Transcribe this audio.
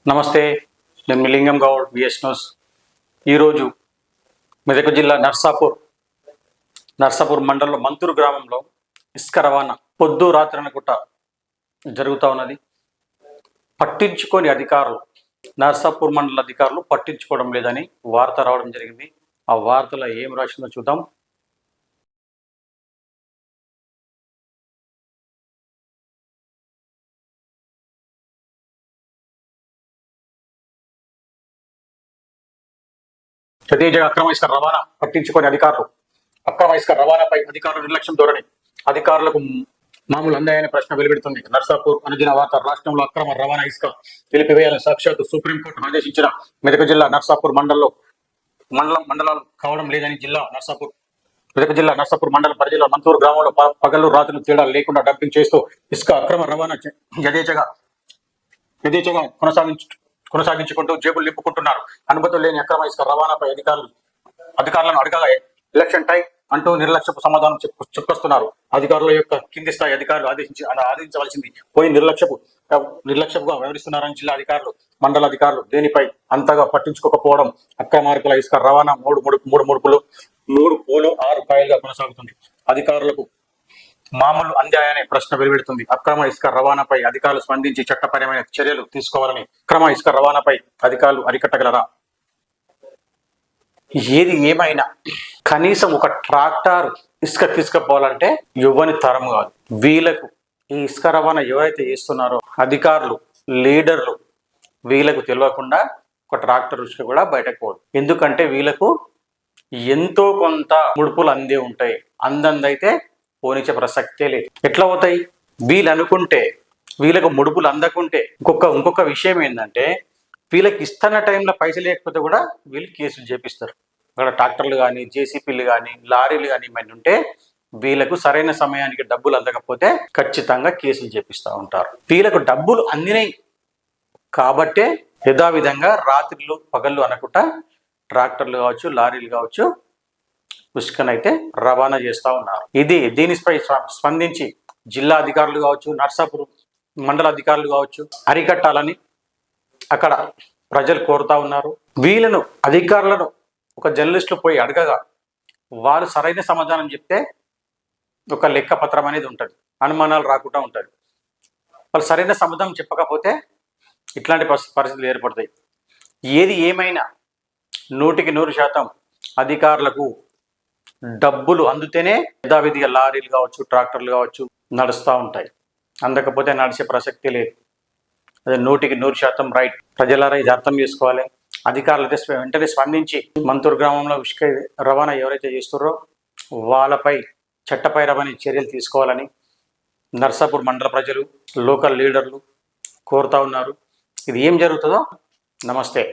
నమస్తే, నేను మీ లింగం గౌడ్ విఎస్ న్యూస్. ఈరోజు మెదక్ జిల్లా నర్సాపూర్ మండలంలో మంతూరు గ్రామంలో ఇసుక రవాణా పొద్దు రాత్రి అనుకుంట జరుగుతూ ఉన్నది. పట్టించుకొని అధికారులు, నర్సాపూర్ మండల అధికారులు పట్టించుకోవడం లేదని వార్త రావడం జరిగింది. ఆ వార్తలో ఏం రాసిందో చూద్దాం. ఛత్తీస్గఢ్ అక్రమ ఇసుక రవాణా పట్టించుకొని అధికారులు, అక్రమ ఇసుక రవాణాపై అధికారుల నిర్లక్ష్యం ధోరణి, అధికారులకు మామూలు అందాయనే ప్రశ్న వెలువడుతుంది. నర్సాపూర్ అనుదిన వార్త. రాష్ట్రంలో అక్రమ రవాణా ఇసుక నిలిపివేయాలని సాక్షాత్తు సుప్రీంకోర్టు ఆదేశించిన మెదక్ జిల్లా నర్సాపూర్ మండలాలు కావడం లేదని మెదక్ జిల్లా నర్సాపూర్ మండలం పరిధిలో మంతూరు గ్రామంలో పగలు రాత్రులు తేడా లేకుండా డంపింగ్ చేస్తూ ఇసుక అక్రమ రవాణా యథేచ్ఛగా కొనసాగించుకుంటూ జేబులు నింపుకుంటున్నారు. అనుమతులు లేని అక్రమ ఇసుక రవాణాపై అధికారులను అడగగా ఎలక్షన్ టైం అంటూ నిర్లక్ష్యపు సమాధానం చెప్పొస్తున్నారు. అధికారుల యొక్క కింది స్థాయి అధికారులు ఆదేశించవలసింది పోయి నిర్లక్ష్యపుగా వ్యవహరిస్తున్నారని జిల్లా అధికారులు, మండల అధికారులు దేనిపై అంతగా పట్టించుకోకపోవడం అక్రమార్కుల ఇసుక రవాణా మూడు పోలు 6 కాయలుగా కొనసాగుతుంది. అధికారులకు మామూలు అందాయనే ప్రశ్న వెలువడుతుంది. అక్రమ ఇసుక రవాణాపై అధికారులు స్పందించి చట్టపరమైన చర్యలు తీసుకోవాలని. అక్రమ ఇసుక రవాణాపై అధికారులు అరికట్టగలరా? ఏది ఏమైనా కనీసం ఒక ట్రాక్టర్ ఇసుక తీసుకుపోవాలంటే ఇవ్వని తరం కాదు. వీళ్ళకు ఈ ఇసుక రవాణా ఎవరైతే చేస్తున్నారో అధికారులు, లీడర్లు, వీళ్ళకు తెలియకుండా ఒక ట్రాక్టర్ ఇసుక కూడా బయటకు పోదు. ఎందుకంటే వీళ్ళకు ఎంతో కొంత ముడుపులు అందే ఉంటాయి. అందందైతే పోనిచ్చే ప్రసక్తే లేదు. ఎట్లా అవుతాయి? వీళ్ళు అనుకుంటే, వీళ్ళకు ముడుపులు అందకుంటే ఇంకొక విషయం ఏంటంటే, వీళ్ళకి ఇస్తున్న టైంలో పైసలు లేకపోతే కూడా వీళ్ళు కేసులు చేపిస్తారు. అక్కడ ట్రాక్టర్లు కానీ, జేసీపీలు కానీ, లారీలు కానీ ఇవన్నీ ఉంటే వీళ్ళకు సరైన సమయానికి డబ్బులు అందకపోతే ఖచ్చితంగా కేసులు చేపిస్తూ ఉంటారు. వీళ్ళకు డబ్బులు అందినాయి కాబట్టే యథావిధంగా రాత్రులు పగళ్ళు అనకుండా ట్రాక్టర్లు కావచ్చు, లారీలు కావచ్చు, ఇసుకనైతే రవాణా చేస్తూ ఉన్నారు. దీనిపై స్పందించి జిల్లా అధికారులు కావచ్చు, నర్సాపూర్ మండల అధికారులు కావచ్చు అరికట్టాలని అక్కడ ప్రజలు కోరుతా ఉన్నారు. వీళ్ళను అధికారులను ఒక జర్నలిస్టులు పోయి అడగగా వాళ్ళు సరైన సమాధానం చెప్తే ఒక లెక్క పత్రం అనేది ఉంటుంది, అనుమానాలు రాకుండా ఉంటుంది. వాళ్ళు సరైన సమాధానం చెప్పకపోతే ఇట్లాంటి పరిస్థితులు ఏర్పడతాయి. ఏది ఏమైనా 100% అధికారులకు డబ్బులు అందుతేనే యథావిధిగా లారీలు కావచ్చు, ట్రాక్టర్లు కావచ్చు నడుస్తూ ఉంటాయి. అందకపోతే నడిచే ప్రసక్తి లేదు. అదే 100% రైట్. ప్రజలారా ఇది అర్థం చేసుకోవాలి. అధికారులు అయితే వెంటనే స్పందించి మంతూరు గ్రామంలో ఇసుక రవాణా ఎవరైతే చేస్తున్నారో వాళ్ళపై చట్టపరమైన చర్యలు తీసుకోవాలని నర్సాపూర్ మండల ప్రజలు, లోకల్ లీడర్లు కోరుతా ఉన్నారు. ఇది ఏం జరుగుతుందో. నమస్తే.